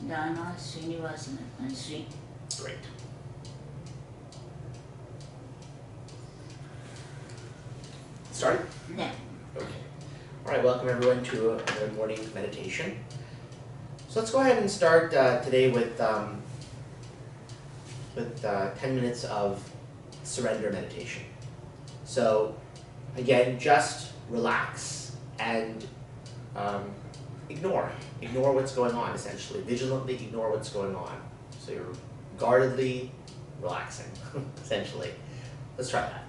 Dana, Srinivasan, and Sri. Great. Start? Yeah. Okay. All right, welcome everyone to another morning meditation. So let's go ahead and start today with 10 minutes of surrender meditation. So again, just relax and ignore what's going on, essentially. Vigilantly ignore what's going on. So you're guardedly relaxing, essentially. Let's try that.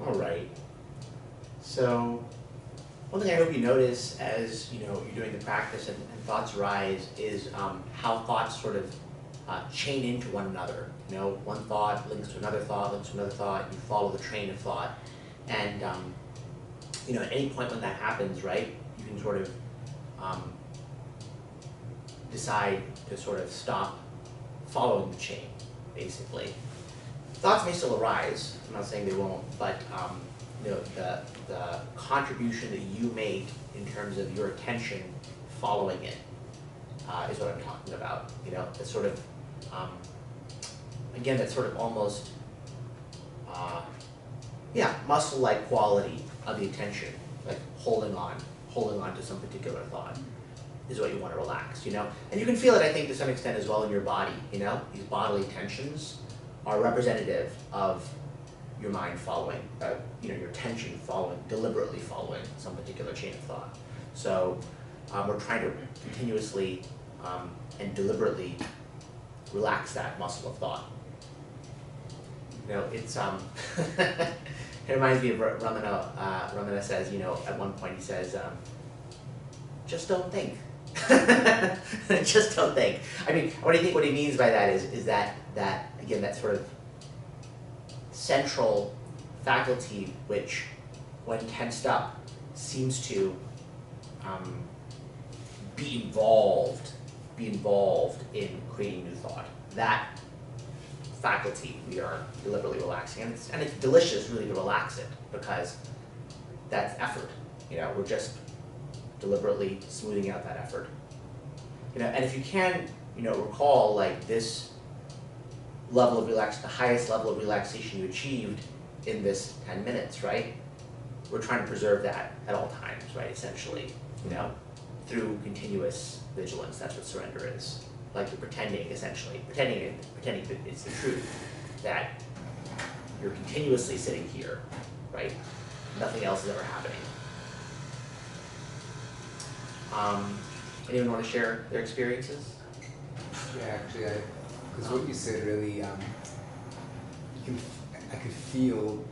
All right. So one thing I hope you notice as you're doing the practice and thoughts arise is how thoughts sort of chain into one another. One thought links to another thought, links to another thought. You follow the train of thought, and at any point when that happens, right, you can sort of decide to sort of stop following the chain, basically. Thoughts may still arise. I'm not saying they won't, but the contribution that you make in terms of your attention following it is what I'm talking about. The sort of again, that sort of almost muscle-like quality of the attention, like holding on to some particular thought is what you want to relax. And you can feel it, I think, to some extent as well in your body. These bodily tensions are representative of your mind following, your attention deliberately following some particular chain of thought. So we're trying to continuously and deliberately relax that muscle of thought. It's it reminds me of Ramana. Ramana says, at one point he says, just don't think. Just don't think. I mean, what he means by that is that again, that sort of central faculty which, when tensed up, seems to be involved in creating new thought. That faculty we are deliberately relaxing, and it's delicious really to relax it, because that's effort. We're just deliberately smoothing out that effort. And if you can, recall like this level of the highest level of relaxation you achieved in this 10 minutes, right? We're trying to preserve that at all times, right? Essentially, through continuous vigilance. That's what surrender is. Like you're pretending it's the truth, that you're continuously sitting here, right? Nothing else is ever happening. Anyone want to share their experiences? Yeah, actually, because what you said really, I could feel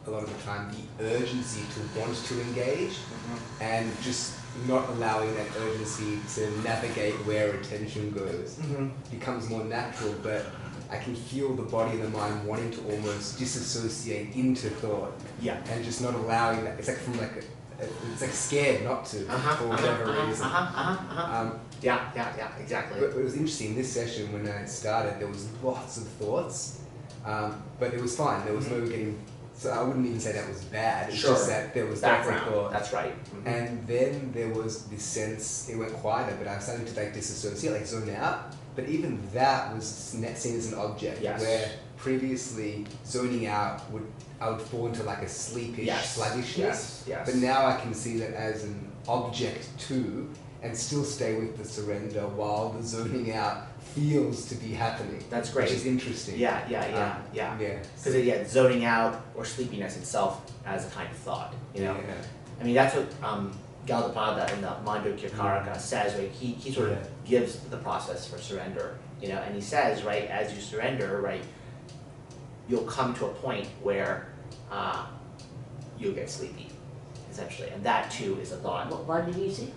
a lot of the time the urgency to want to engage, and just not allowing that urgency to navigate where attention goes becomes more natural, but I can feel the body and the mind wanting to almost disassociate into thought, and just not allowing that. It's like it's like scared not to for whatever reason. Yeah, exactly. But it was interesting, this session when I started, there was lots of thoughts, but it was fine. There was no getting, so I wouldn't even say that was bad. It's just that there was background thought. That's right. And then there was this sense, it went quieter, but I was starting to like disassociate, like zone out. But even that was seen as an object, where previously zoning out I would fall into like a sleepish sluggishness. Yes. But now I can see that as an object too, and still stay with the surrender while the zoning out feels to be happening. That's great. Which is interesting. Yeah. Because zoning out or sleepiness itself as a kind of thought. I mean, that's what Gaudapada in the Mandukya Karaka says. Right? He sort of gives the process for surrender. And he says, right, as you surrender, right, you'll come to a point where you'll get sleepy, essentially, and that too is a thought. What did he say?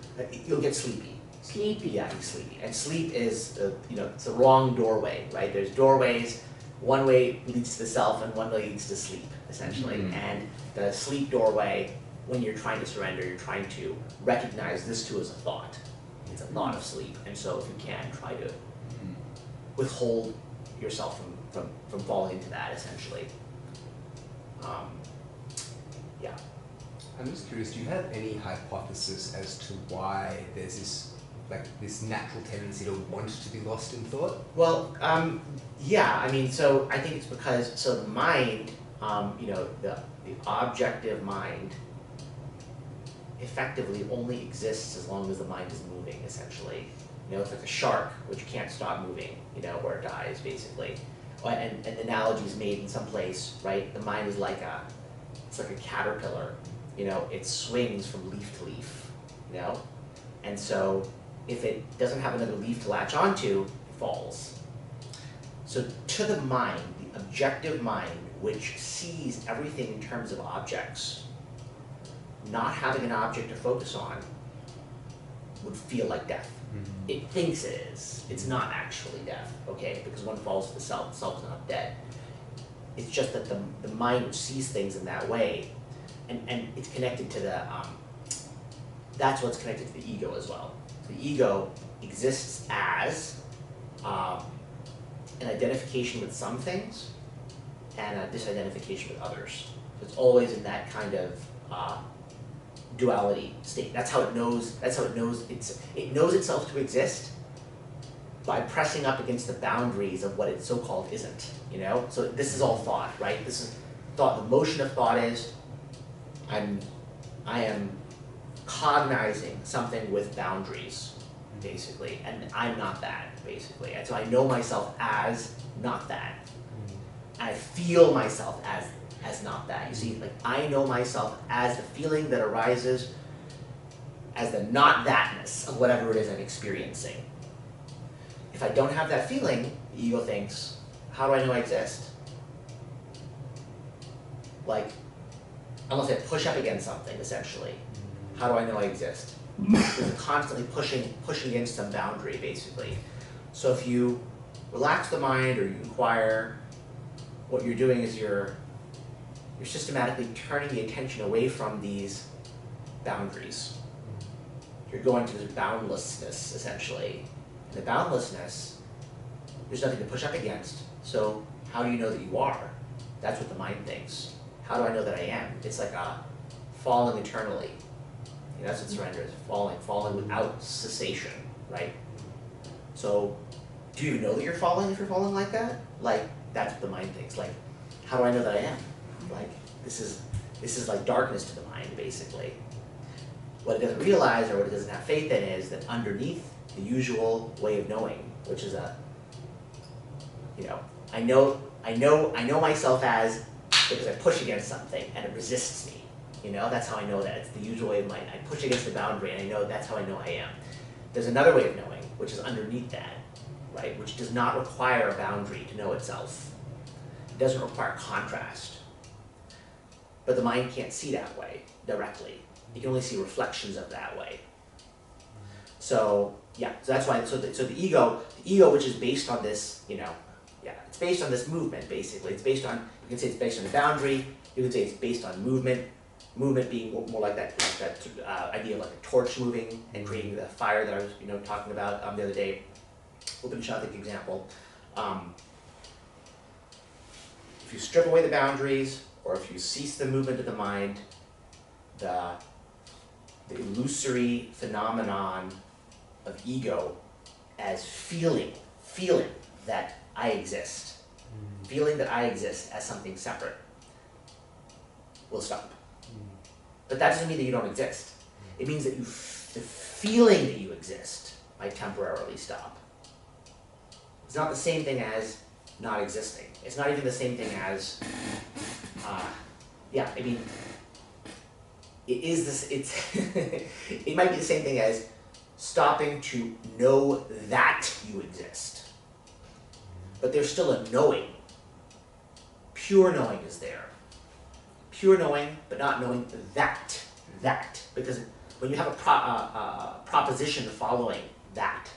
You'll get sleepy. Sleepy. Yeah, you're sleepy. And sleep is, it's a wrong doorway, right? There's doorways. One way leads to the self, and one way leads to sleep, essentially. And the sleep doorway, when you're trying to surrender, you're trying to recognize this too as a thought. It's a thought of sleep, and so if you can, try to withhold yourself from falling into that, essentially. I'm just curious, do you have any hypothesis as to why there's this natural tendency to want to be lost in thought? Well, I mean, so I think it's because, the mind, the objective mind effectively only exists as long as the mind is moving, essentially. It's like a shark, which can't stop moving, or it dies, basically. And analogies made in some place, right? The mind is like it's like a caterpillar, it swings from leaf to leaf, And so if it doesn't have another leaf to latch onto, it falls. So to the mind, the objective mind which sees everything in terms of objects, not having an object to focus on would feel like death. It thinks it is. It's not actually death, okay? Because one falls to the self. The self is not dead. It's just that the mind which sees things in that way, and it's connected to the, that's what's connected to the ego as well. The ego exists as an identification with some things and a disidentification with others. So it's always in that kind of duality state. That's how it knows. That's how it knows. It knows itself to exist by pressing up against the boundaries of what it so-called isn't. You know. So this is all thought, right? This is thought. The motion of thought is, I am cognizing something with boundaries, basically, and I'm not that, basically. And so I know myself as not that. And I feel myself as not that. You see, like I know myself as the feeling that arises as the not thatness of whatever it is I'm experiencing. If I don't have that feeling, the ego thinks, how do I know I exist? Like, unless I push up against something, essentially. How do I know I exist? Because I'm constantly pushing against some boundary, basically. So if you relax the mind or you inquire, what you're doing is you're systematically turning the attention away from these boundaries. You're going to this boundlessness, essentially. And the boundlessness, there's nothing to push up against. So how do you know that you are? That's what the mind thinks. How do I know that I am? It's like falling eternally. You know, that's what surrender is, falling without cessation, right? So do you even know that you're falling if you're falling like that? Like, that's what the mind thinks. Like, how do I know that I am? Like, this is like darkness to the mind, basically. What it doesn't realize or what it doesn't have faith in is that underneath the usual way of knowing, which is I know myself as, because I push against something and it resists me. You know, that's how I know that. It's the usual way of mind. I push against the boundary and I know that's how I know I am. There's another way of knowing, which is underneath that, right? Which does not require a boundary to know itself. It doesn't require contrast. But the mind can't see that way directly. You can only see reflections of that way. So yeah, so that's why. So the ego, which is based on this, it's based on this movement basically. It's based on, you can say it's based on a boundary. You can say it's based on movement. Movement being more like that idea of like a torch moving and creating the fire that I was talking about the other day. Upanishadic example. If you strip away the boundaries, or if you cease the movement of the mind, the illusory phenomenon of ego as feeling that I exist, feeling that I exist as something separate, will stop. But that doesn't mean that you don't exist. It means that the feeling that you exist might temporarily stop. It's not the same thing as not existing. It's not even the same thing as, it is this. It's it might be the same thing as stopping to know that you exist. But there's still a knowing. Pure knowing is there. Pure knowing, but not knowing that. Because when you have a proposition following that,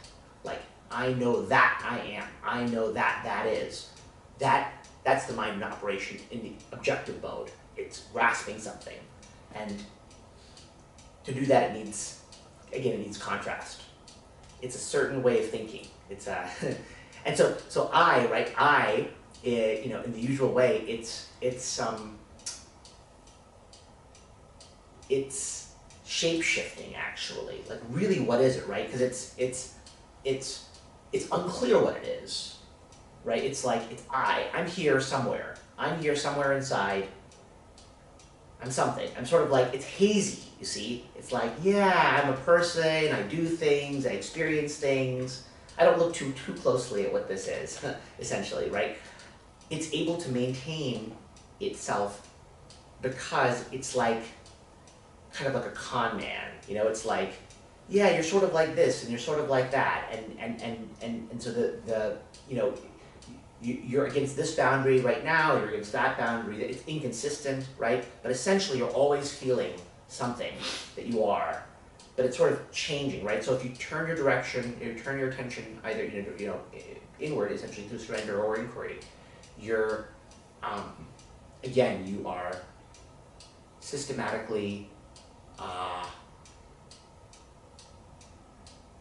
like, I know that I am, I know that that is, that's the mind in operation in the objective mode. It's grasping something. And to do that, it needs contrast. It's a certain way of thinking. It's and so I, in the usual way, it's shape-shifting actually. Like really, what is it, right? Because it's unclear what it is, right? It's like I'm here somewhere. I'm here somewhere inside. I'm something. I'm sort of like, it's hazy, you see? It's like, yeah, I'm a person, I do things, I experience things. I don't look too closely at what this is, essentially, right? It's able to maintain itself because it's like, kind of like a con man, it's like, yeah, you're sort of like this and you're sort of like that, and so the you're against this boundary right now, you're against that boundary, it's inconsistent, right? But essentially you're always feeling something that you are, but it's sort of changing, right? So if you turn your direction, you turn your attention either inward, essentially through surrender or inquiry, you're again, you are systematically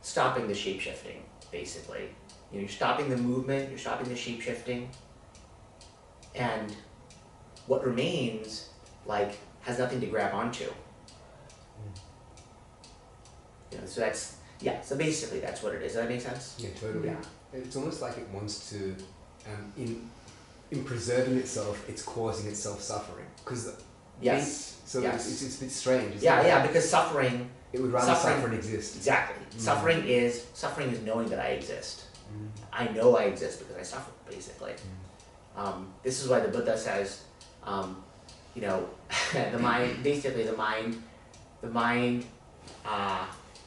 stopping the shape-shifting, basically. You're stopping the movement, you're stopping the shape-shifting, and what remains, has nothing to grab onto. So that's, so basically that's what it is. Does that make sense? Yeah, totally. Yeah. It's almost like it wants to, in preserving itself, it's causing itself suffering. Yes. So yes. It's a bit strange. Because suffering. It would rather suffer and exist. Exactly. Suffering is knowing that I exist. I know I exist because I suffer, basically. This is why the Buddha says, the mind, he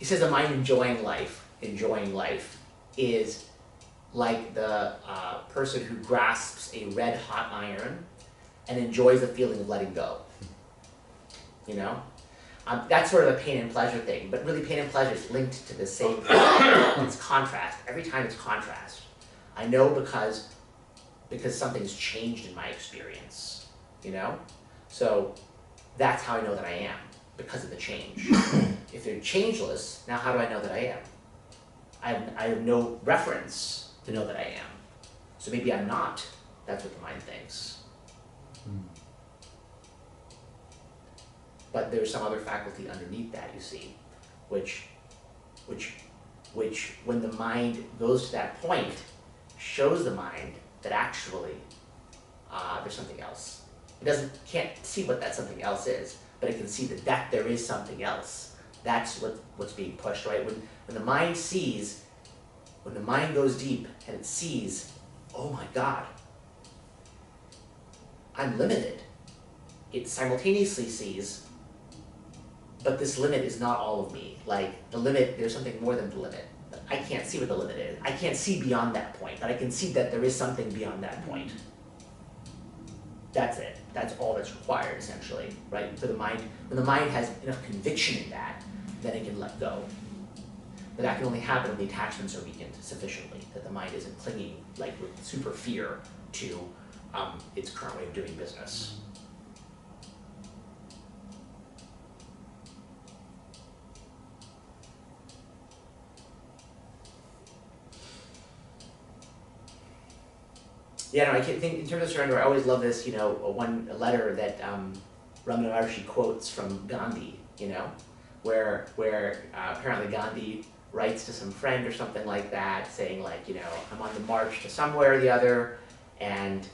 says the mind enjoying life is like the person who grasps a red hot iron and enjoys the feeling of letting go. That's sort of a pain and pleasure thing, but really pain and pleasure is linked to the same thing. It's contrast. Every time it's contrast. I know because something's changed in my experience, So that's how I know that I am, because of the change. If they're changeless, now how do I know that I am? I have no reference to know that I am. So maybe I'm not. That's what the mind thinks. But there's some other faculty underneath that, you see, which when the mind goes to that point, shows the mind that actually there's something else. It can't see what that something else is, but it can see that there is something else. That's what's being pushed, right? When the mind goes deep and it sees, oh my God, I'm limited. It simultaneously sees, but this limit is not all of me. The limit, there's something more than the limit. I can't see what the limit is. I can't see beyond that point, but I can see that there is something beyond that point. That's it. That's all that's required, essentially, right? For the mind, when the mind has enough conviction in that, then it can let go. But that can only happen when the attachments are weakened sufficiently, that the mind isn't clinging, with super fear to its current way of doing business. I can't think, in terms of surrender, I always love this, one letter that Ramana Maharshi quotes from Gandhi, where apparently Gandhi writes to some friend or something like that, saying I'm on the march to somewhere or the other, and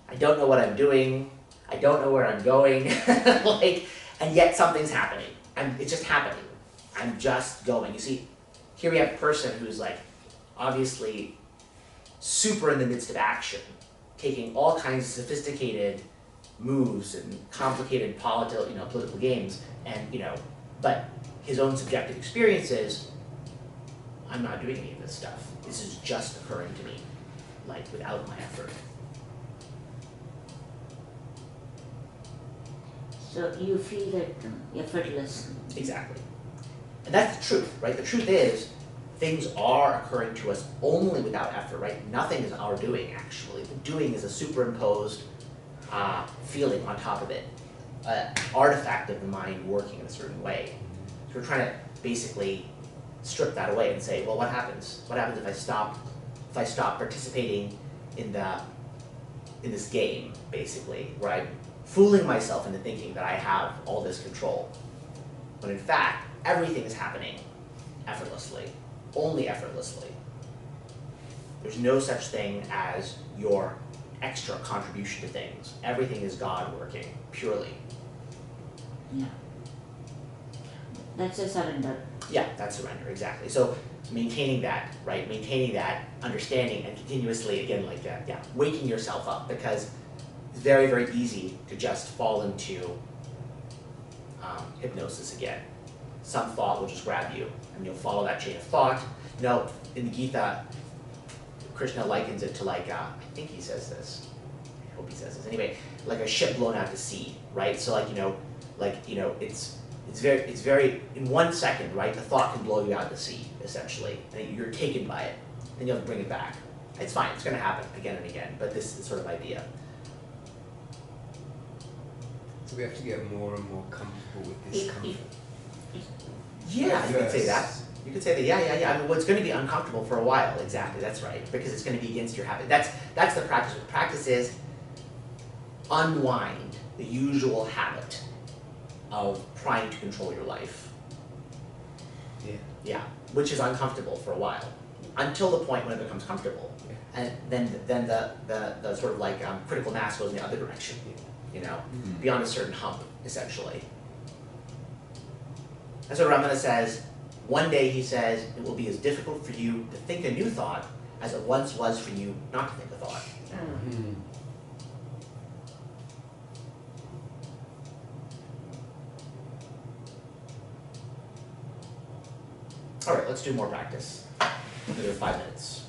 I don't know what I'm doing, I don't know where I'm going, and yet something's happening. It's just happening. I'm just going. You see, here we have a person who's obviously super in the midst of action, taking all kinds of sophisticated moves and complicated political games, and but his own subjective experience is, I'm not doing any of this stuff. This is just occurring to me, without my effort. So you feel that effortless. Exactly. And that's the truth, right? The truth is, things are occurring to us only without effort, right? Nothing is our doing, actually. The doing is a superimposed feeling on top of it, an artifact of the mind working in a certain way. So we're trying to basically strip that away and say, well, what happens? What happens if I stop participating in this game, basically, where I'm fooling myself into thinking that I have all this control, when in fact, everything is happening effortlessly. Only effortlessly. There's no such thing as your extra contribution to things. Everything is God working, purely. Yeah. That's a surrender. Yeah, that's surrender, exactly. So maintaining that, right? Maintaining that understanding and continuously, again, waking yourself up, because it's very, very easy to just fall into hypnosis again. Some thought will just grab you, and you'll follow that chain of thought. In the Gita, Krishna likens it to like, I think he says this, I hope he says this, anyway, like a ship blown out to sea, right? So it's very, in 1 second, right, the thought can blow you out to sea, essentially, and you're taken by it, then you have to bring it back. It's fine, it's gonna happen again and again, but this is sort of idea. So we have to get more and more comfortable with this comfort. Yeah, you could say that. Yes. You could say that, yeah. I mean, well, it's going to be uncomfortable for a while, exactly, that's right, because it's going to be against your habit. That's the practice. What the practice is unwind the usual habit of trying to control your life. Yeah. Yeah, which is uncomfortable for a while, until the point when it becomes comfortable. Yeah. And then the sort of like critical mass goes in the other direction, you know, Mhm. beyond a certain hump, essentially. And so Ramana says, one day he says, it will be as difficult for you to think a new thought as it once was for you not to think a thought. Mhm. All right, let's do more practice. Another 5 minutes.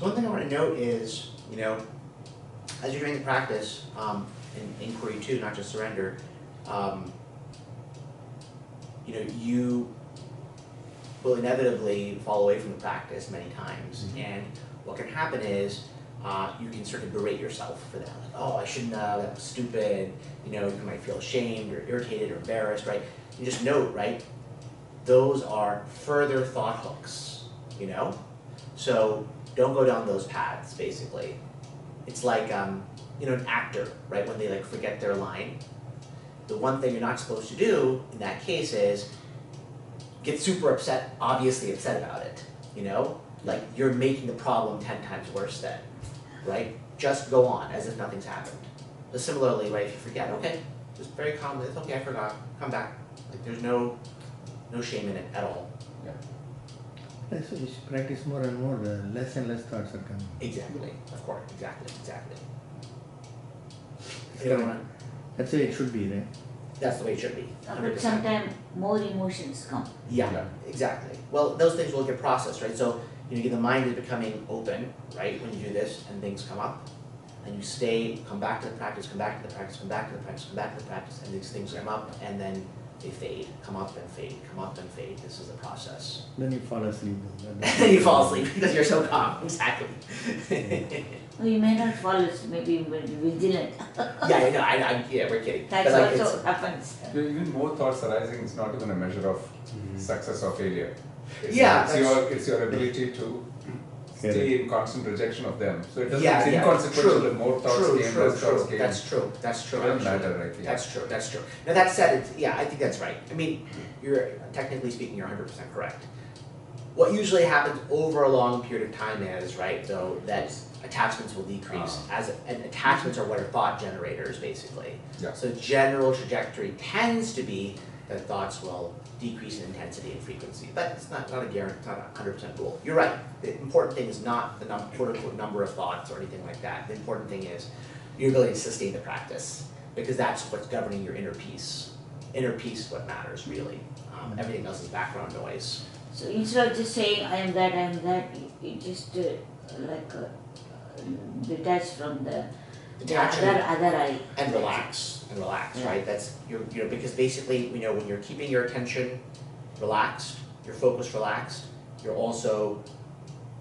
So one thing I want to note is, as you're doing the practice, in inquiry too, not just surrender, you will inevitably fall away from the practice many times. And what can happen is you can sort of berate yourself for that. Like, oh, I shouldn't have, that was stupid. You might feel ashamed or irritated or embarrassed, right? You just note, right? Those are further thought hooks, So don't go down those paths, basically. It's like, an actor, right? When they forget their line. The one thing you're not supposed to do in that case is get super upset, obviously upset about it, Like you're making the problem 10 times worse then, right? Just go on as if nothing's happened. But similarly, right, if you forget, okay, just very calmly, it's okay, I forgot, come back. Like there's no shame in it at all. Yeah, so you should practice more and more, the less and less thoughts are coming. Exactly, of course, exactly. That's the way it should be, right? That's the way it should be. But 100%. sometimes more emotions come. Yeah, exactly. Well, those things will get processed, right? So, the mind is becoming open, right, when you do this and things come up. And you come back to the practice, come back to the practice, come back to the practice, come back to the practice, and these things come up and then they fade, come up and fade, come up and fade. This is the process. Then you fall asleep. And you fall asleep because you're so calm, exactly. Well, you may not fall asleep, maybe you will be vigilant. Yeah, we're kidding. That's But, also happens. Even more thoughts arising is not even a measure of success or failure. Yeah, It's your ability to Correct. stay in constant rejection of them. So it doesn't, Yeah, it's yeah. inconsequential True. if more thoughts came, True. less thoughts came. That's true. It doesn't matter, right? Yeah. That's true. Now that said, I think that's right. I mean, you're technically speaking, you're 100% correct. What usually happens over a long period of time is, right, though, that attachments will decrease and attachments are what are thought generators, basically. Yeah. So general trajectory tends to be that thoughts will decrease in intensity and frequency, but it's not a guarantee, it's not a 100% rule. You're right. The important thing is not the quote-unquote number of thoughts or anything like that. The important thing is your ability to sustain the practice, because that's what's governing your inner peace. Inner peace is what matters, really. Everything else is background noise. So instead of just saying I am that, you just detach from the other I. And relax, Yeah. right? That's because basically, when you're keeping your attention relaxed, your focus relaxed, you're also,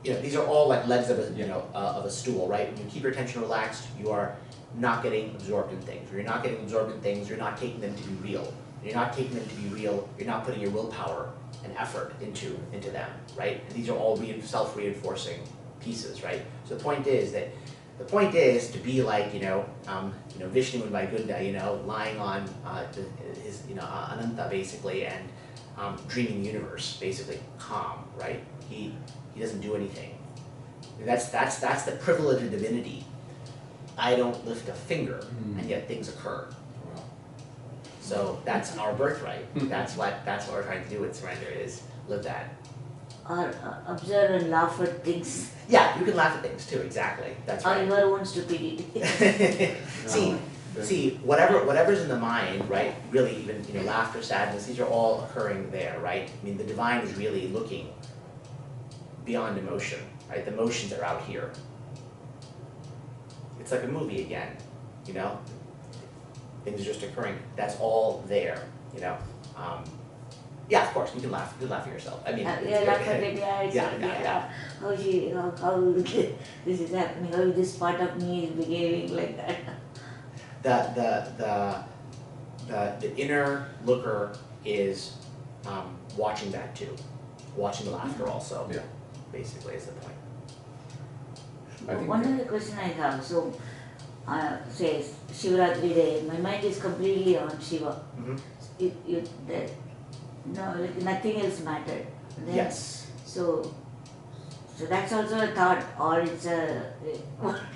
these are all like legs of a stool, right? When you keep your attention relaxed, you are not getting absorbed in things. When you're not getting absorbed in things, you're not taking them to be real. When you're not taking them to be real, you're not putting your willpower and effort into them, right? And these are all self-reinforcing pieces, right? So the point is to be like, Vishnu and Vaikuntha, lying on his, Ananta basically, and dreaming the universe, basically calm, right? He doesn't do anything. That's the privilege of divinity. I don't lift a finger, and yet things occur. So that's our birthright. That's what we're trying to do with surrender, is live that. Or observe and laugh at things. Yeah, you can laugh at things too, exactly. That's Or right. your own stupidity. See, whatever's in the mind, right? Really, even laughter, sadness, these are all occurring there, right? I mean, the divine is really looking beyond emotion, right? The emotions are out here. It's like a movie again, Things are just occurring. That's all there, Yeah, of course, you can laugh. You can laugh at yourself. I mean, Laugh at it, Yeah. How this is happening, how this part of me is behaving like that. The inner looker is watching that too, watching the laughter also. Yeah. Basically, is the point. I think- One other question I have, so say Shivaratri day, my mind is completely on Shiva. Nothing else mattered. Then, Yes. So that's also a thought, or it's a.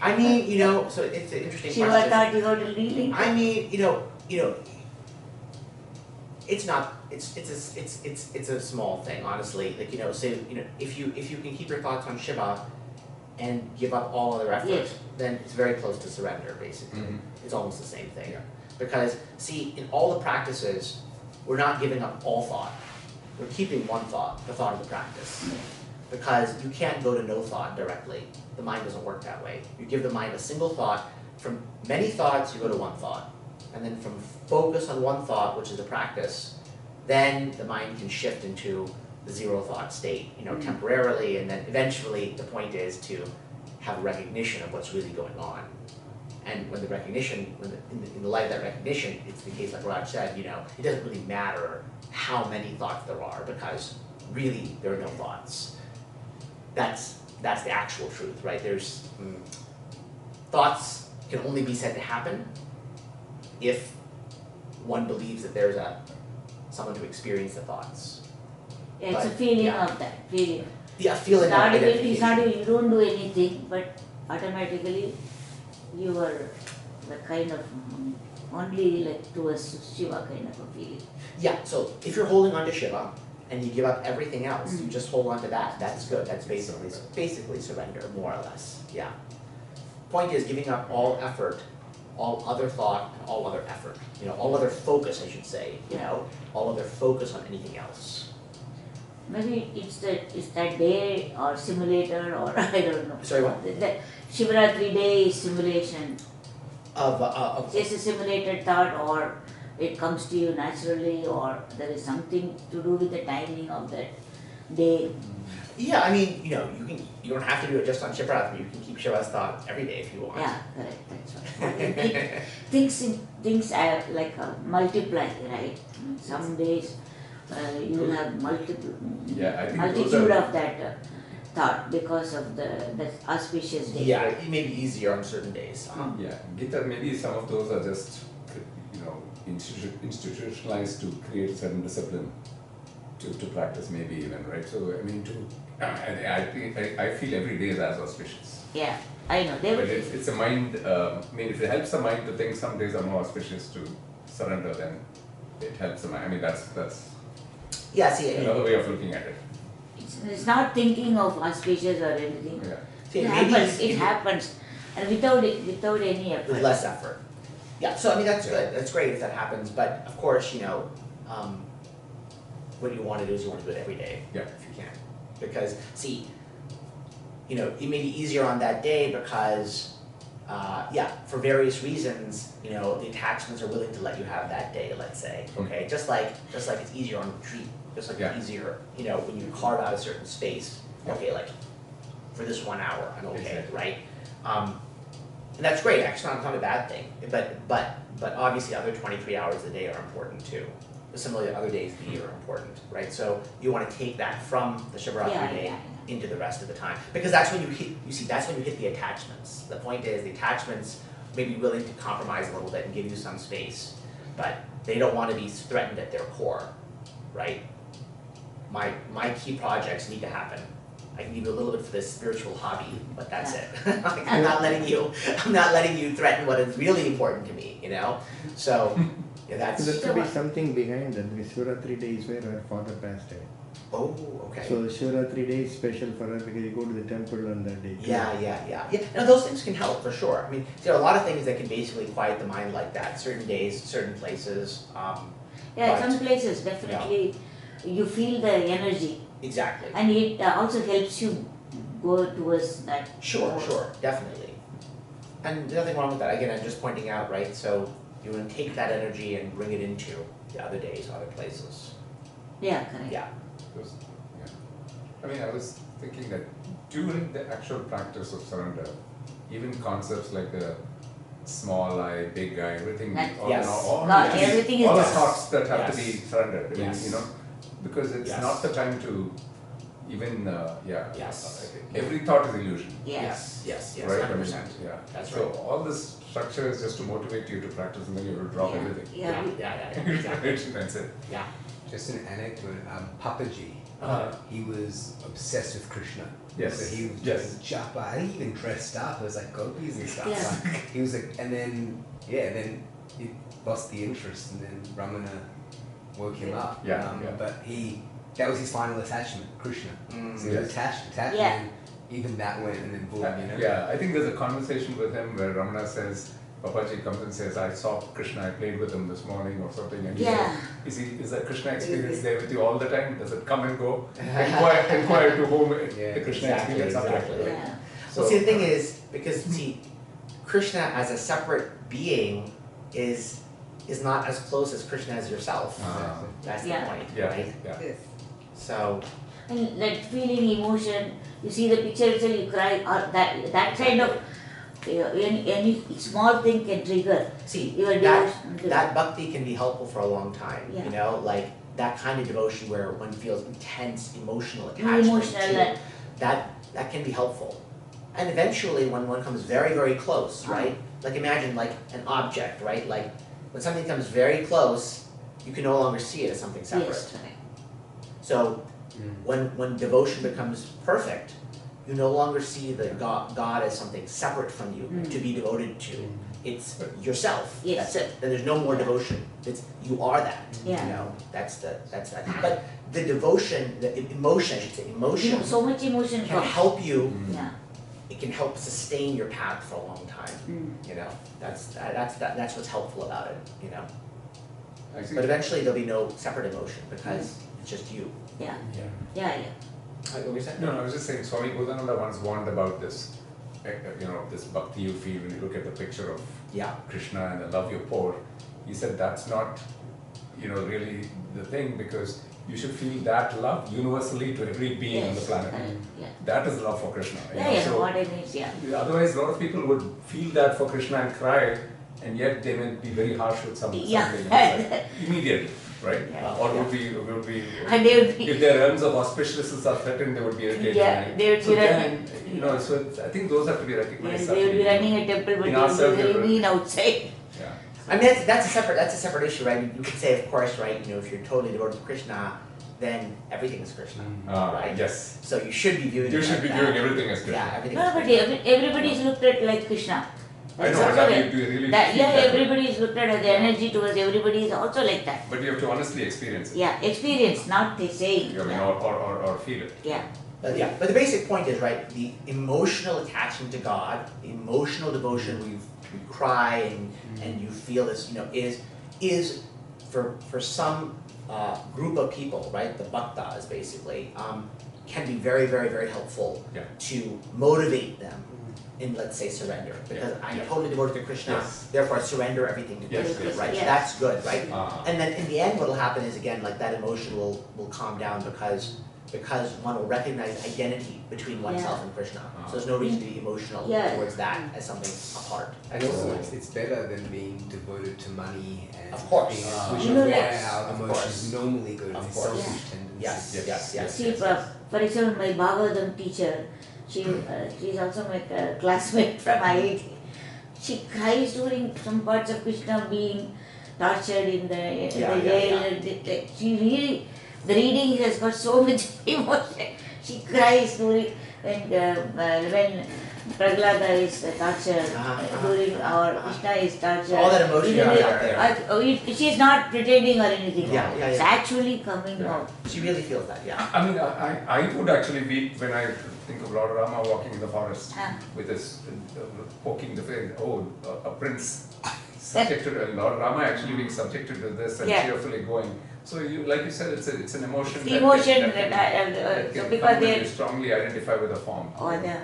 I mean, so it's an interesting Shiva question. thought you got to relink. I mean, it's not. It's a small thing, honestly. Like say if you can keep your thoughts on Shiva, and give up all other effort, Yes. then it's very close to surrender. Basically, it's almost the same thing. Yeah. Because see, in all the practices, we're not giving up all thought. We're keeping one thought, the thought of the practice. because you can't go to no thought directly. The mind doesn't work that way. You give the mind a single thought. From many thoughts, you go to one thought. And then from focus on one thought, which is the practice, then the mind can shift into the zero thought state, temporarily, and then eventually the point is to have a recognition of what's really going on. And when the recognition, in the light of that recognition, it's the case like Raj said, it doesn't really matter how many thoughts there are, because really there are no thoughts. That's the actual truth, right? There's thoughts can only be said to happen if one believes that there's someone to experience the thoughts. Yeah, it's a But, feeling yeah. of that, feeling. Yeah, feeling of It's not identification. you don't do anything, but automatically you are the kind of only like towards Shiva kind of a feeling. Yeah, so if you're holding on to Shiva and you give up everything else, you just hold on to that, that's good. That's basically surrender, more or less. Yeah. Point is giving up all effort, all other thought, and all other effort. All other focus, I should say, all other focus on anything else. Maybe it's that day or simulator or I don't know. Sorry, what? The Shivaratri day is simulation. Of It's a simulated thought, or it comes to you naturally, or there is something to do with the timing of that day. yeah, I mean, you don't have to do it just on Shivaratri. You can keep Shiva's thought every day if you want. Yeah, correct. That's right. Things are like multiply, right? Some days you will have multitude of that thought because of the auspicious day. Yeah, it may be easier on certain days. Yeah, Gita, maybe some of those are just, institutionalized to create certain discipline to practice, maybe even, right? So, I mean, I feel every day is as auspicious. Yeah, I know. They But will. it's a mind, if it helps the mind to think some days are more auspicious to surrender, then it helps the mind. I mean, that's Yeah, see, another way of looking at it. It's not thinking of auspicious or anything. Yeah. see, It maybe happens. it's- It happens, and without any effort. with less effort. Yeah, so I mean that's good. That's great if that happens. But of course, what you want to do is you want to do it every day, Yeah. if you can. Because see, it may be easier on that day because, for various reasons, the attachments are willing to let you have that day. Let's say, okay, just like it's easier on retreat, just like it's easier, when you carve out a certain space. Okay, like for this 1 hour, I'm okay, Exactly. right? And that's great. Actually, not a bad thing. But obviously, other 23 hours a day are important too. Similarly, other days of the year are important, right? So you want to take that from the Shivaratri day into the rest of the time, because that's when you hit the attachments. The point is, the attachments may be willing to compromise a little bit and give you some space, but they don't want to be threatened at their core, right? My key projects need to happen. I can give you a little bit for this spiritual hobby, but that's it. I'm not letting you threaten what is really important to me, So, yeah, that's. So there should be something behind that. The Shivaratri day is where her father passed away. Oh, okay. So Shivaratri day is special for her because you go to the temple on that day. Yeah. Now those things can help for sure. I mean, there are a lot of things that can basically quiet the mind like that. Certain days, certain places. Yeah, but- some places definitely you feel the energy, Exactly. and it also helps you go towards that. Sure, definitely. And there's nothing wrong with that. Again, I'm just pointing out, right? So you want to take that energy and bring it into the other days, other places. Yeah, correct. Yeah. I mean, I was thinking that during the actual practice of surrender, even concepts like a small I, big I, everything, That- Yes. all Everything is all the just- thoughts that have to be Yes. surrendered. I mean, Yes. because it's Yes. not the time to even, Yes. every thought is illusion. Yes. Yes, Right? 100%. Yeah. That's So right. all this structure is just to motivate you to practice, and then you will drop Yeah. everything. Yeah. Exactly. That's it. Yeah. Just an anecdote, Papaji, Uh-huh. he was obsessed with Krishna. Yes. So he was Yes. just japa. I think he even dressed up as like gopis and stuff. Yeah. Like, he was like, and then he lost the interest, and then Ramana woke him up. Yeah, yeah. But that was his final attachment, Krishna. So he was Yes. attached, Yeah. and then even that went, and then boom, Yeah, I think there's a conversation with him where Ramana says, Papaji comes and says, I saw Krishna, I played with him this morning or something, and he Yeah. says, is that Krishna experience there with you all the time? Does it come and go? Inquire to whom the Krishna experience exactly. right? Yeah. Well, see, the thing is, because see, Krishna as a separate being is not as close as Krishna as yourself. That's Yeah. the point, Yeah. right? Yeah. Yes. So, And that feeling, emotion, you see the picture itself, you cry, or that kind of, any small thing can trigger see, your that devotion. that bhakti can be helpful for a long time. Yeah. You know, like that kind of devotion where one feels intense emotional attachment Emotional, to that can be helpful. And eventually, when one comes very, very close, right? Like imagine like an object, right? Like when something comes very close, you can no longer see it as something separate. Yes, right. So when devotion becomes perfect, you no longer see the God as something separate from you to be devoted to. It's yourself. Yes. That's it. Then there's no more devotion. It's you are that. Yeah. You know, that's that. But the devotion, the emotion, I should say, emotion So much emotion can comes. help you. Yeah. It can help sustain your path for a long time. You know, that's what's helpful about it. You know, I see. but eventually there'll be no separate emotion because it's just you. Yeah. Yeah. Yeah, yeah. What were you saying? No, I was just saying, Swami Buddhananda once warned about this, this bhakti you feel when you look at the picture of Yeah. Krishna and the love you pour. He said that's not, really the thing, because you should feel that love universally to every being on the Yes, planet. correct, yeah. That is love for Krishna. Yeah, yeah, So what it is, yeah. otherwise, a lot of people would feel that for Krishna and cry, and yet they may be very harsh with something Yeah. inside, immediately, right? Yeah. Or would be And they would be, if their realms of auspiciousness are threatened, they would be irritated. Yeah, right? they would be so running. then, so I think those have to be recognized. they would be running a temple, but In they would ourselves, be very they mean outside. Yeah. I mean, that's a separate issue, right? You could say, of course, right? If you're totally devoted to Krishna, then everything is Krishna, right? Yes. So you should be viewing. You it should like be that. viewing everything as Krishna. Yeah, everything. No, is but Krishna. everybody is looked at like Krishna. I know, also but like- do you really that, feel yeah, that way? everybody is looked at, the energy towards everybody is also like that. But you have to honestly experience it. Yeah, experience, not the saying. I mean, Yeah. or feel it. Yeah. But the basic point is, right, the emotional attachment to God, the emotional devotion where you cry and you feel this, is for some group of people, right, the bhaktas basically, can be very, very, very helpful Yeah. to motivate them in, let's say, surrender. Because Yeah. I'm Yeah. totally devoted to Krishna, Yes. therefore I surrender everything to Yes, Krishna, yes, right? yes. That's good, right? And then in the end, what'll happen is, again, like that emotion will calm down because one will recognize identity between oneself and Krishna. So there's no reason to be emotional Yeah. towards that as something apart. And also, it's better than being devoted to money and Of course. being You which know, is where like- our Of emotions course. normally go to Of these course. selfish tendencies. Yes. See, for example, my Bhagavatam teacher, she's also my classmate from IIT. She cries during some parts of Krishna being tortured in the jail. She really, the reading has got so much emotion. She cries during when Prahlada is tortured, during our Krishna is tortured. All that emotion Even is out there. she's not pretending or anything. Yeah. It's actually coming out. She really feels that, yeah. I mean, I would actually weep when I think of Lord Rama walking in the forest with his poking the face. Oh, a prince subjected, Lord Rama actually being subjected to this and cheerfully going. So like you said, it's an emotion. Emotion that so can because come when they you strongly identify with a form.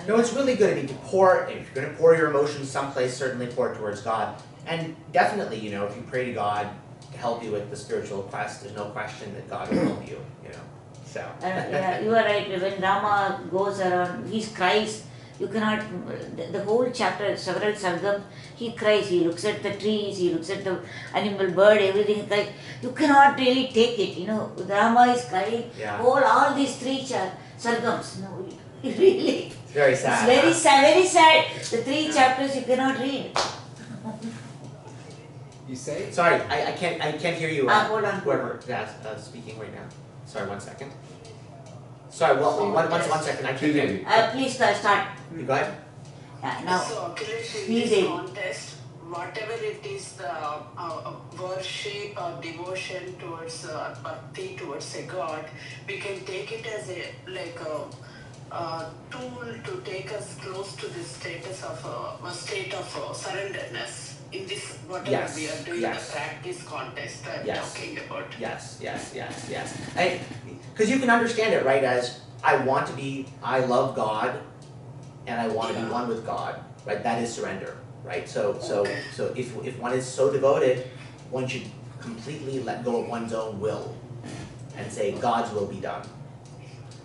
No, it's really good. I mean, if you're going to pour your emotions someplace, certainly pour it towards God. And definitely, if you pray to God to help you with the spiritual quest, there's no question that God will help you, So. yeah, you are right. When Rama goes around, he cries. You cannot, the whole chapter, several sargams, he cries. He looks at the trees, he looks at the animal, bird, everything he cries. You cannot really take it, Rama is crying. Yeah. All these three sargams, really. It's very sad. It's very sad, very sad. The three chapters you cannot read. You say? Sorry, I can't hear you. Hold on. Whoever is speaking right now. Sorry, 1 second. Sorry, one second. I can't hear you. Please start. You go ahead. Now, So, Akilesh, in please this aid. contest, whatever it is, worship or devotion towards bhakti towards a god, we can take it as a tool to take us close to this status of a state of surrenderness. in this whatever Yes, we are doing yes. the practice contest I'm Yes. talking about. Yes. Because you can understand it, right, as I want to be, I love God, and I want to be one with God, right? That is surrender, right? So if one is so devoted, one should completely let go of one's own will and say God's will be done.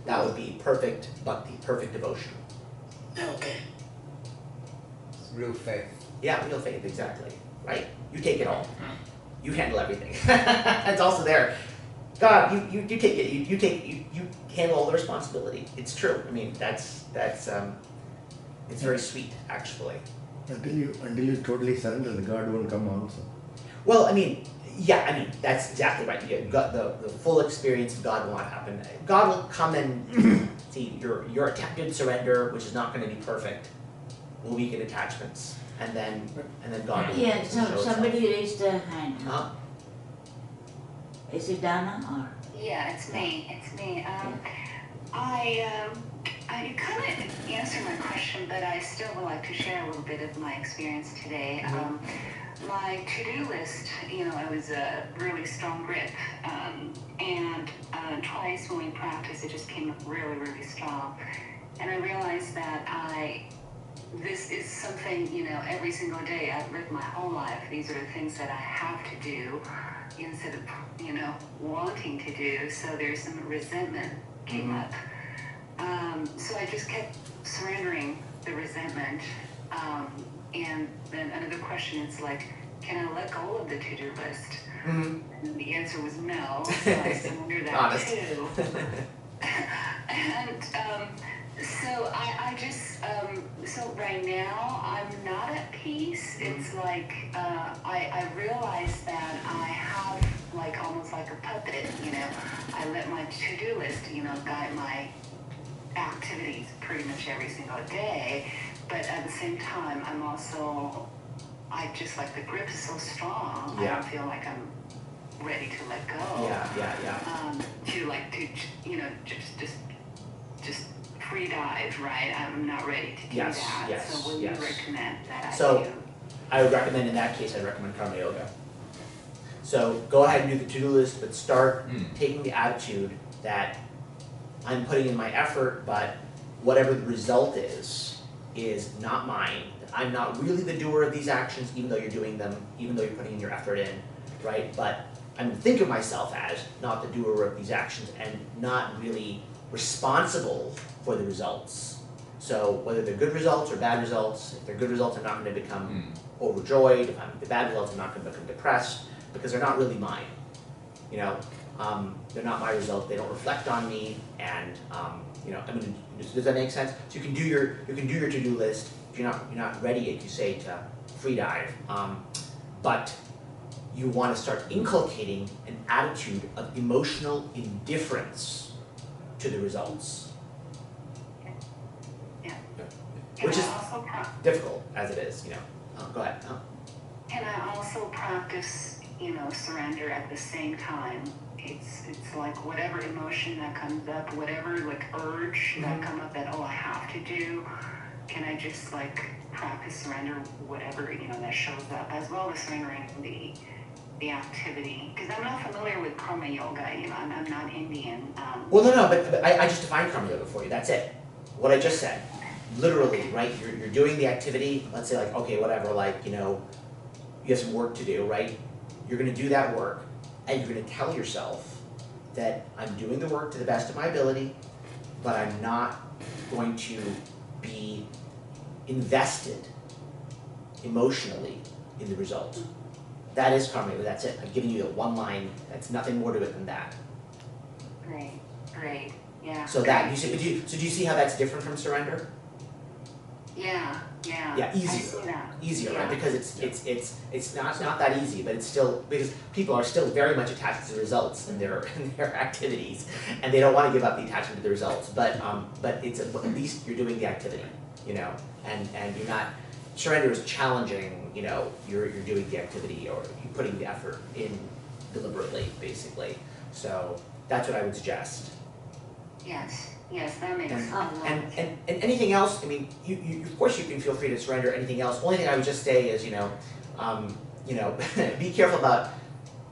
That would be perfect bhakti, perfect devotion. Okay. It's real faith. Yeah, real faith, exactly. Right? You take it all. You handle everything. It's also there. God, you take it. You handle all the responsibility. It's true. I mean, that's it's very sweet, actually. Until you totally surrender, the God won't come also. Well, I mean, that's exactly right. You got the full experience of God will not happen. God will come and see your attempted surrender, which is not going to be perfect, will weaken attachments, and then God will Yeah, show itself. somebody raised a hand. Huh? Is it Dana or? Yeah, it's me. You kind of answered my question, but I still would like to share a little bit of my experience today. My to-do list, it was a really strong grip, and twice when we practiced, it just came up really, really strong. And I realized that this is something, every single day I've lived my whole life. These are the things that I have to do instead of, wanting to do. So there's some resentment came up. So I just kept surrendering the resentment. And then another question is like, can I let go of the to-do list? And the answer was no. So I surrendered that Honest. too. And so I just, so right now I'm not at peace. It's like, I realize that I have like almost like a puppet, I let my to-do list, guide my activities pretty much every single day. But at the same time, I just like the grip is so strong. Yeah. I don't feel like I'm ready to let go. Yeah. Just free dive, right? I'm not ready to do that. Yes, so what do you recommend that I So, do? I would recommend, in that case, I'd recommend karma yoga. So go ahead and do the to-do list, but start taking the attitude that I'm putting in my effort, but whatever the result is not mine. I'm not really the doer of these actions, even though you're doing them, even though you're putting your effort in, right? But I'm think of myself as not the doer of these actions and not really responsible for the results. So whether they're good results or bad results, if they're good results, I'm not going to become overjoyed. If I'm the bad results, I'm not going to become depressed because they're not really mine. They're not my result. They don't reflect on me, and does that make sense? So you can do your to-do list. If you're not ready, as you say, to free dive, but you want to start inculcating an attitude of emotional indifference to the results. Yeah. Which Can is I also difficult as it is, go ahead. Can I also practice, surrender at the same time? It's like whatever emotion that comes up, whatever like urge that come up that I have to do, can I just like practice surrender whatever that shows up, as well as surrendering the activity? Because I'm not familiar with karma yoga. I'm not Indian. Well, no, but I just defined karma yoga for you. That's it. What I just said. Literally, right? You're doing the activity. Let's say, like, okay, whatever. Like, you have some work to do, right? You're going to do that work, and you're going to tell yourself that I'm doing the work to the best of my ability, but I'm not going to be invested emotionally in the result. That is karma yoga. That's it. I'm giving you the one line. That's nothing more to it than that. Great, yeah. So that you see, do you see how that's different from surrender? Yeah. Yeah, easier. I see that. Easier, Yeah. right? Because it's not that easy, but it's still, because people are still very much attached to the results in their activities, and they don't want to give up the attachment to the results. But it's at least you're doing the activity, and you're not. Surrender is challenging, you're doing the activity, or you're putting the effort in deliberately, basically. So that's what I would suggest. Yes, that makes sense. And anything else, I mean, you of course you can feel free to surrender anything else. Only thing I would just say is, you know, be careful about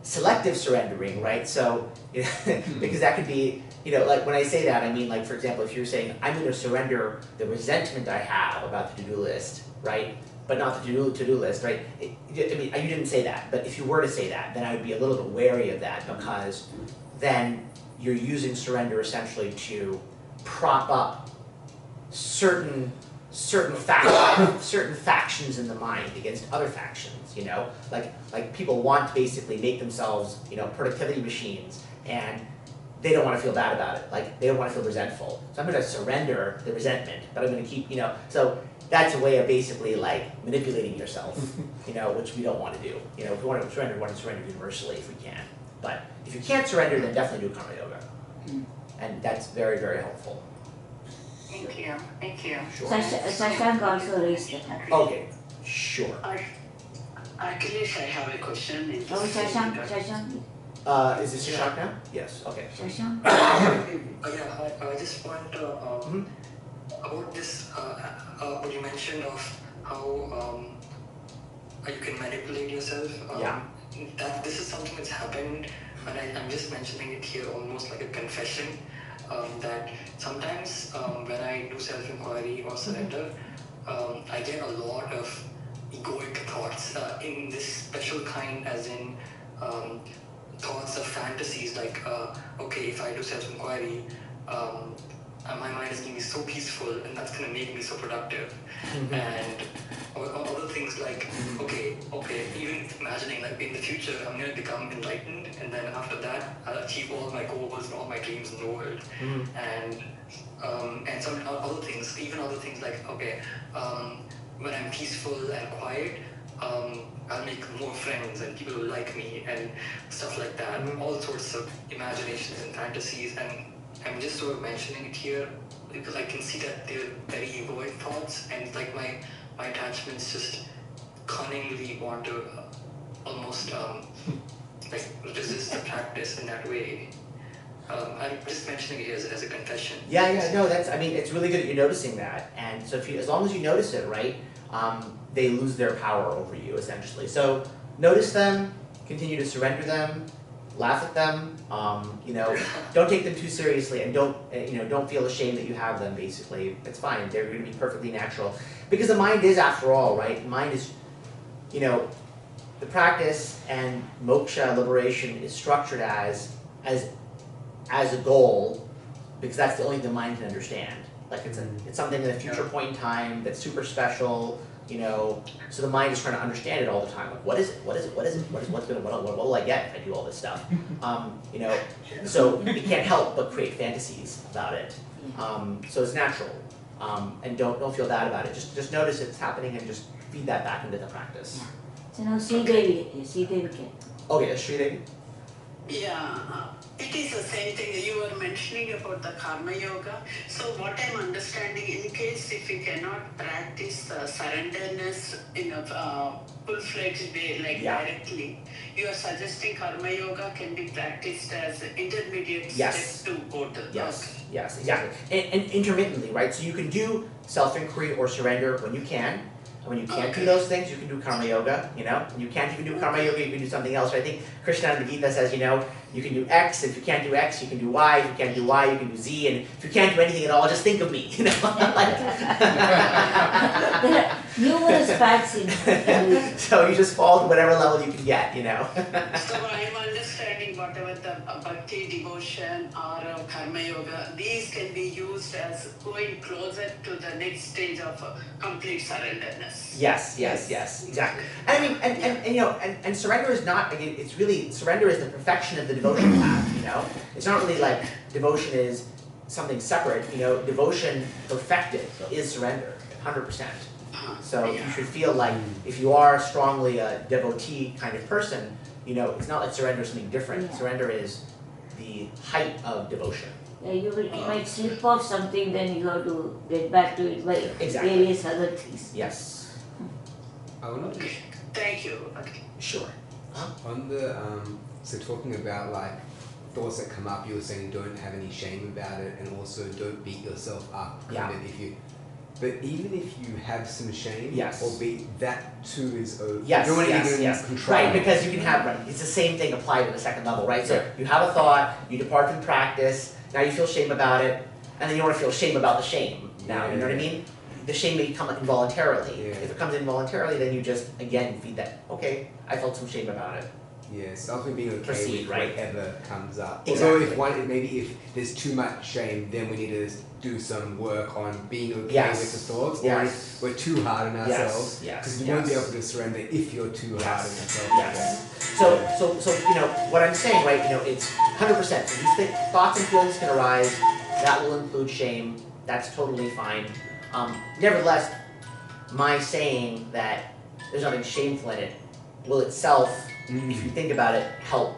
selective surrendering, right? So, because that could be, you know, like when I say that, I mean, like, for example, if you're saying, I'm going to surrender the resentment I have about the to-do list, right? But not the to-do list, right? I mean, you didn't say that, but if you were to say that, then I would be a little bit wary of that, because then you're using surrender essentially to prop up certain factions in the mind against other factions, you know? Like people want to basically make themselves, you know, productivity machines, and they don't want to feel bad about it. Like, they don't want to feel resentful. So I'm going to surrender the resentment, but I'm going to keep, you know, so that's a way of basically like manipulating yourself, you know, which we don't want to do. You know, if we want to surrender, we want to surrender universally if we can. But if you can't surrender, then definitely do karma yoga. And that's very, very helpful. Thank you. Thank you. Sure. Shashank also raised the hand. Okay, sure. Akilesh, I have a question. Oh, Shashank. Is this your shot now? Yes, okay. Shashank? Yeah, I just want to about this what you mentioned of how you can manipulate yourself. Yeah. That this is something that's happened, and I'm just mentioning it here almost like a confession. That sometimes when I do self-inquiry or surrender, I get a lot of egoic thoughts in this special kind, as in thoughts of fantasies like, okay, if I do self-inquiry, my mind is going to be so peaceful, and that's going to make me so productive. And other things like, okay, even imagining like in the future I'm going to become enlightened, and then after that I'll achieve all my goals and all my dreams in the world. And some other things, even other things like, okay, when I'm peaceful and quiet, I'll make more friends and people will like me and stuff like that. All sorts of imaginations and fantasies, and I'm just sort of mentioning it here because I can see that they're very egoic thoughts, and like my attachments just cunningly want to almost like resist the practice in that way. I'm just mentioning it as a confession. No, that's, I mean, it's really good that you're noticing that. And so as long as you notice it, right, they lose their power over you, essentially. So notice them, continue to surrender them, laugh at them, you know, don't take them too seriously, and don't feel ashamed that you have them, basically. It's fine, they're going to be perfectly natural. Because the mind is, after all, right, the mind is, you know, the practice and moksha, liberation, is structured as a goal, because that's the only thing the mind can understand. Like it's something in a future point in time that's super special, you know. So the mind is trying to understand it all the time. Like, what is it? What will I get if I do all this stuff? You know, so it can't help but create fantasies about it. So it's natural, and don't feel bad about it. Just notice it's happening and just feed that back into the practice. So now Sridevi can. Okay, Sridevi. Yeah, it is the same thing you were mentioning about the karma yoga. So what I'm understanding, in case if you cannot practice surrenderness in a full-fledged way, like directly, you are suggesting karma yoga can be practiced as intermediate step to go to. Yes, exactly. And intermittently, right? So you can do self-inquiry or surrender when you can. And when you can't do those things, you can do karma yoga, you know? When you can't even do karma yoga, you can do something else. I think Krishna in the Gita says, you know, you can do X, if you can't do X, you can do Y, if you can't do Y, you can do Z, and if you can't do anything at all, just think of me, you know? There are numerous facts in So you just fall to whatever level you can get, you know? So I'm understanding whatever the bhakti, devotion, or karma yoga, these can be used as going closer to the next stage of complete surrenderness. Yes, exactly. And I mean, and you know, and surrender is not, again, it's really, surrender is the perfection of the devotion path, you know? It's not really like devotion is something separate, you know? Devotion perfected is surrender, 100%. So you should feel like if you are strongly a devotee kind of person, you know, it's not like surrender is something different. Yeah. Surrender is the height of devotion. you might slip off something, then you have to get back to it by various other things. Yes. I want to Thank you. Sure. on the so talking about like thoughts that come up, you were saying don't have any shame about it, and also don't beat yourself up. Yeah. Kind of if you But even if you have some shame, Yes. or that too is okay. Yes, you don't want to yes. control. Right, because you can have, it's the same thing applied to the second level, right? So you have a thought, you depart from practice, now you feel shame about it, and then you want to feel shame about the shame now, you know what I mean? The shame may come involuntarily. Yeah. If it comes involuntarily, then you just, again, feed that, okay, I felt some shame about it. Yes, ultimately being okay Proceed, with right? whatever comes up. Exactly. Although maybe if there's too much shame, then we need to do some work on being okay Yes. with the thoughts. Or Yes. if we're too hard on ourselves, Yes. because you won't be able to surrender if you're too hard on yourself. Yes. So you know what I'm saying, right? You know, it's 100%. So these thoughts and feelings can arise. That will include shame. That's totally fine. Nevertheless, my saying that there's nothing shameful in it will itself, if you think about it, help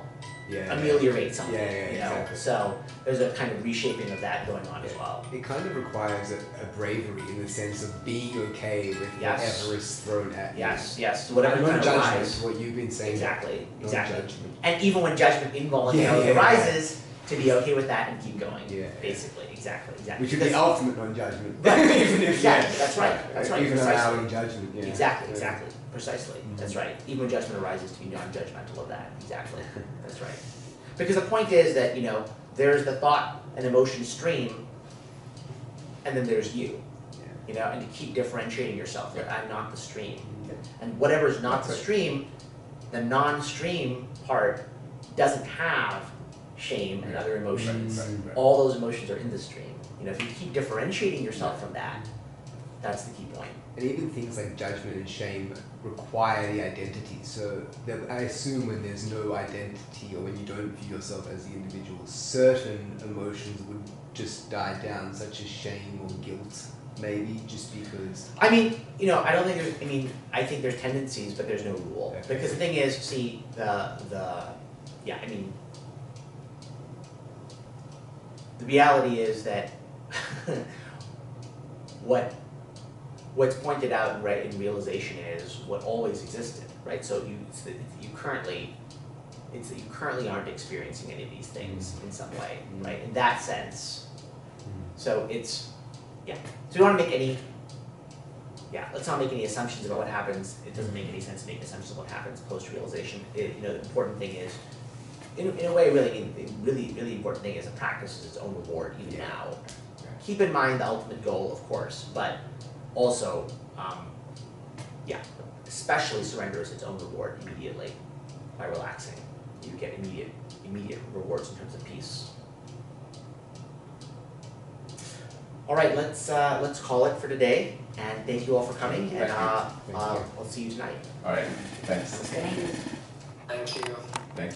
ameliorate something. You know? Exactly. So there's a kind of reshaping of that going on as well. It kind of requires a bravery in the sense of being okay with Yes. whatever is thrown at you. Yes. So whatever And kind of non-judgment arise. is what you've been saying. Exactly. Non-judgment. And even when judgment involuntarily arises, to be okay with that and keep going. Yeah. Basically, exactly. Which is the ultimate non-judgment. Right. Even if Exactly. That's right. Even Precisely. allowing judgment. Yeah. Exactly. Precisely. That's right. Even when judgment arises, to be non-judgmental of that. Exactly. That's right. Because the point is that, you know, there's the thought and emotion stream, and then there's you. You know, and to keep differentiating yourself, that I'm not the stream. And whatever is not the stream, the non-stream part doesn't have shame and other emotions. Right. All those emotions are in the stream. You know, if you keep differentiating yourself from that, that's the key point. And even things like judgment and shame require the identity. So I assume when there's no identity or when you don't view yourself as the individual, certain emotions would just die down, such as shame or guilt, maybe, just because. I mean, you know, I don't think there's, I mean, I think there's tendencies, but there's no rule. Okay. Because the thing is, see, the reality is that what's pointed out right in realization is what always existed, right? So you currently aren't experiencing any of these things in some way, right? In that sense. So it's, so we don't want to make any, let's not make any assumptions about what happens. It doesn't make any sense to make assumptions of what happens post-realization. You know, the important thing is, in a way, really important thing is a practice is its own reward even now. Keep in mind the ultimate goal, of course, but also, especially surrender is its own reward immediately by relaxing. You get immediate rewards in terms of peace. All right, let's call it for today, and thank you all for coming, and I'll see you tonight. All right, thanks. Thank you. Thank you.